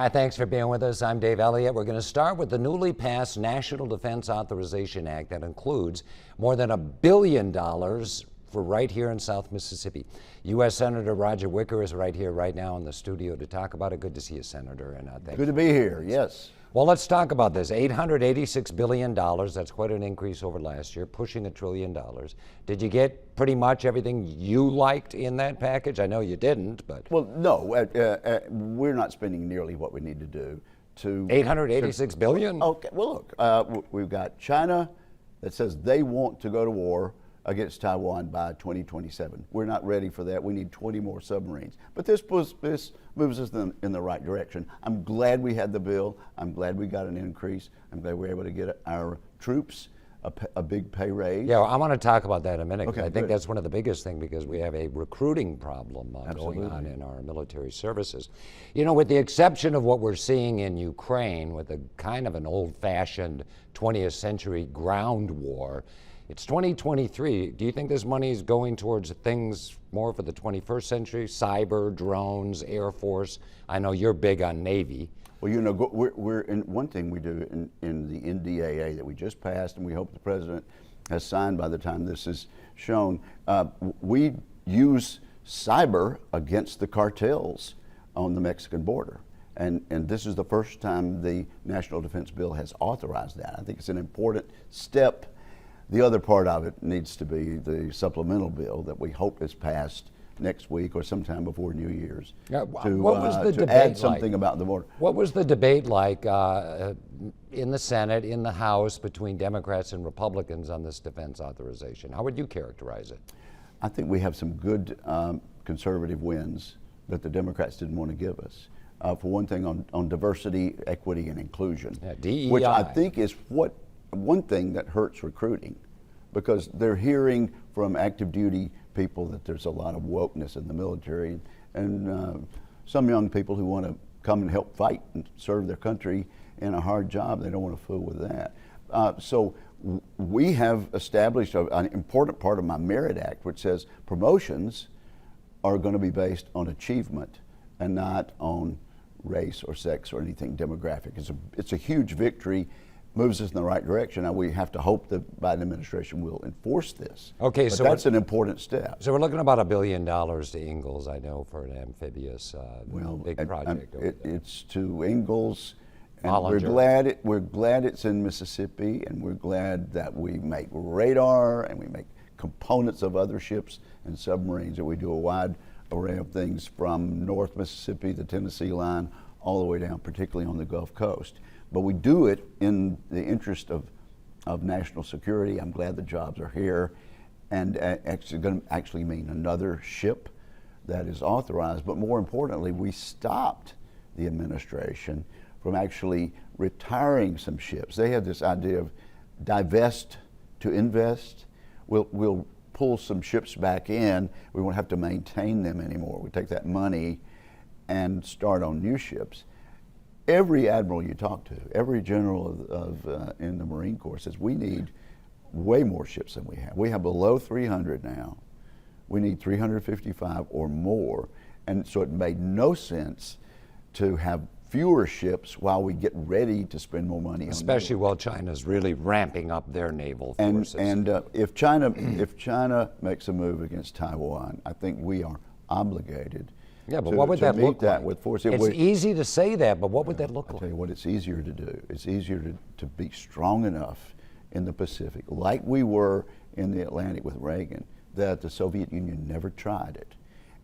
Hi, thanks for being with us. I'm Dave Elliott. We're going to start with the newly passed National Defense Authorization Act that includes more than $1 billion for right here in South Mississippi. U.S. Senator Roger Wicker is right here right now in the studio to talk about it. Good to see you, Senator. And thank Good to be here, yes. Well, let's talk about this. $886 billion, that's quite an increase over last year, pushing $1 trillion. Did you get pretty much everything you liked in that package? I know you didn't, but... Well, no, we're not spending nearly what we need to do to... $886 billion? Okay, well, look, we've got China that says they want to go to war against Taiwan by 2027. We're not ready for that. We need 20 more submarines. But this moves us in the right direction. I'm glad we had the bill. I'm glad we got an increase. I'm glad we're able to get our troops a big pay raise. Yeah, well, I want to talk about that in a minute. Okay, I think that's one of the biggest things because we have a recruiting problem going on in our military services. You know, with the exception of what we're seeing in Ukraine with a kind of an old-fashioned 20th century ground war, it's 2023. Do you think this money is going towards things more for the 21st century? Cyber, drones, Air Force? I know you're big on Navy. Well, you know, we're in one thing we do in the NDAA that we just passed, and we hope the president has signed by the time this is shown. We use cyber against the cartels on the Mexican border. And this is the first time the National Defense Bill has authorized that. I think it's an important step. The other part of it needs to be the supplemental bill that we hope is passed next week or sometime before New Year's to add something about the border. What was the debate like in the Senate, in the House, between Democrats and Republicans on this defense authorization? How would you characterize it? I think we have some good conservative wins that the Democrats didn't want to give us. For one thing, on diversity, equity, and inclusion, DEI. Which I think is one thing that hurts recruiting, because they're hearing from active duty people that there's a lot of wokeness in the military, and some young people who want to come and help fight and serve their country in a hard job, they don't want to fool with that. So we have established an important part of my Merit Act, which says promotions are going to be based on achievement and not on race or sex or anything demographic. It's a huge victory. Moves us in the right direction. Now we have to hope the Biden administration will enforce this. Okay, but so that's an important step. So we're looking at about $1 billion to Ingalls, I know, for an amphibious big project. It's to Ingalls, and Hollinger. we're glad it's in Mississippi, and we're glad that we make radar and we make components of other ships and submarines, that we do a wide array of things from North Mississippi, the Tennessee line, all the way down, particularly on the Gulf Coast. But we do it in the interest of national security. I'm glad the jobs are here, and it's going to actually mean another ship that is authorized. But more importantly, we stopped the administration from actually retiring some ships. They had this idea of divest to invest. We'll pull some ships back in. We won't have to maintain them anymore. We take that money and start on new ships. Every admiral you talk to, every general in the Marine Corps says we need way more ships than we have. We have below 300 now. We need 355 or more. And so it made no sense to have fewer ships while we get ready to spend more money on especially while China's really ramping up their naval forces. And if China makes a move against Taiwan, I think we are obligated but what would that look like? With force. It's easy to say that, but what would that look like? I'll tell you what, it's easier to do. It's easier to be strong enough in the Pacific, like we were in the Atlantic with Reagan, that the Soviet Union never tried it.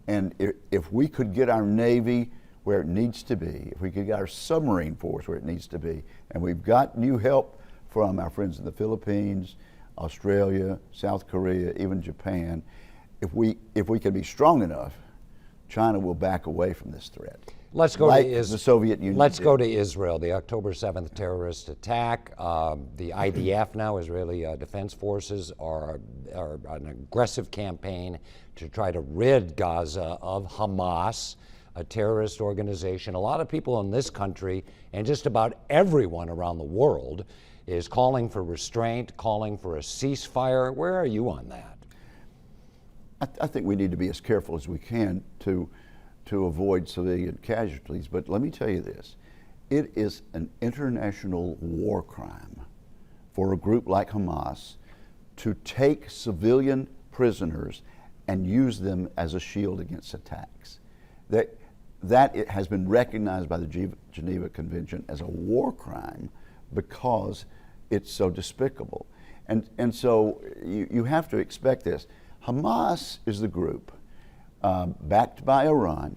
And if we could get our Navy where it needs to be, if we could get our submarine force where it needs to be, and we've got new help from our friends in the Philippines, Australia, South Korea, even Japan, if we can be strong enough, China will back away from this threat. Let's go like to Israel. The Soviet Union. Let's go to Israel. The October 7th terrorist attack. The IDF now, Israeli Defense Forces, are an aggressive campaign to try to rid Gaza of Hamas, a terrorist organization. A lot of people in this country and just about everyone around the world is calling for restraint, calling for a ceasefire. Where are you on that? I think we need to be as careful as we can to avoid civilian casualties. But let me tell you this. It is an international war crime for a group like Hamas to take civilian prisoners and use them as a shield against attacks. That it has been recognized by the Geneva Convention as a war crime because it's so despicable. And so you have to expect this. Hamas is the group backed by Iran,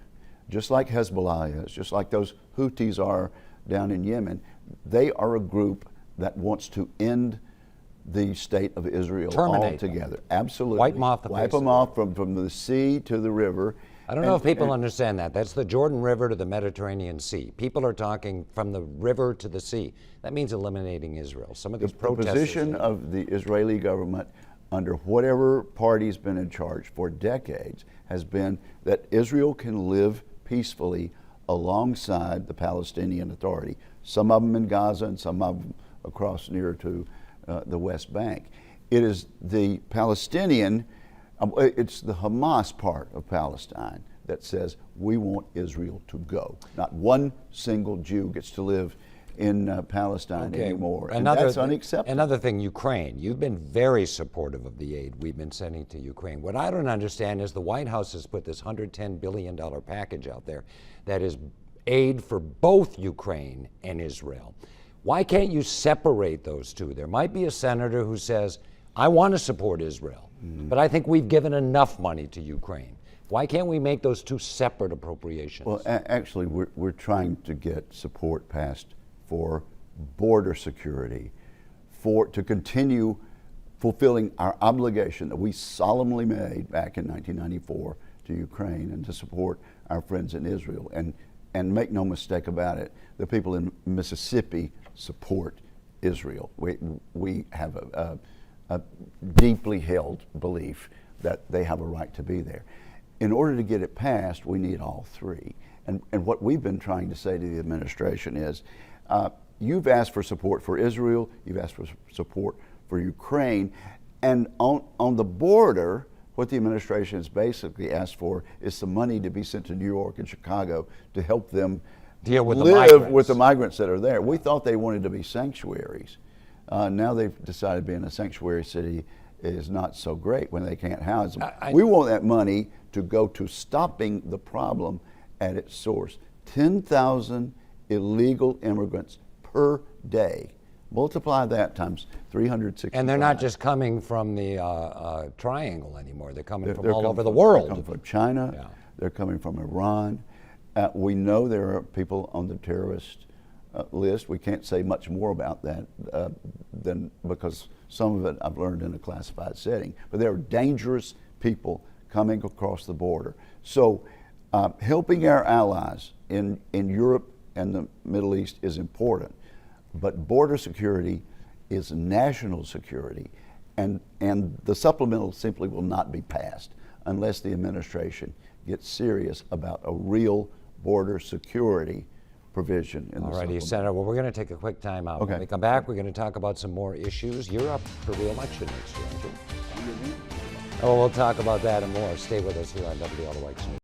just like Hezbollah is, just like those Houthis are down in Yemen. They are a group that wants to end the state of Israel Terminate altogether. them. Absolutely. Wipe them off the face Wipe of them the off from the sea to the river. I don't know if people understand that. That's the Jordan River to the Mediterranean Sea. People are talking from the river to the sea. That means eliminating Israel. Some of these The protesters. position of the Israeli government, under whatever party's been in charge for decades, has been that Israel can live peacefully alongside the Palestinian Authority. Some of them in Gaza and some of them across near to the West Bank. It is the Palestinian, it's the Hamas part of Palestine that says we want Israel to go. Not one single Jew gets to live in Palestine anymore. And that's unacceptable. Another thing, Ukraine. You've been very supportive of the aid we've been sending to Ukraine. What I don't understand is the White House has put this $110 billion package out there that is aid for both Ukraine and Israel. Why can't you separate those two? There might be a senator who says, I want to support Israel, but I think we've given enough money to Ukraine. Why can't we make those two separate appropriations? Well, actually, we're trying to get support passed for border security, to continue fulfilling our obligation that we solemnly made back in 1994 to Ukraine and to support our friends in Israel. And make no mistake about it, the people in Mississippi support Israel. We have a deeply held belief that they have a right to be there. In order to get it passed, we need all three. And what we've been trying to say to the administration is, you've asked for support for Israel, you've asked for support for Ukraine, and on the border, what the administration has basically asked for is some money to be sent to New York and Chicago to help them deal with live with the migrants that are there. We thought they wanted to be sanctuaries. Now they've decided being a sanctuary city is not so great when they can't house them. We want that money to go to stopping the problem at its source. 10,000 illegal immigrants per day. Multiply that times 365. And they're not just coming from the triangle anymore. They're coming from all over the world. They're coming from China. Yeah. They're coming from Iran. We know there are people on the terrorist list. We can't say much more about that because some of it I've learned in a classified setting. But there are dangerous people coming across the border. So helping our allies in Europe and the Middle East is important. But border security is national security, and the supplemental simply will not be passed unless the administration gets serious about a real border security provision in the supplemental. Senator, well, we're going to take a quick time out. Okay. When we come back, we're going to talk about some more issues. You're up for re-election next year, aren't you? Oh, we'll talk about that and more. Stay with us here on WLOX News.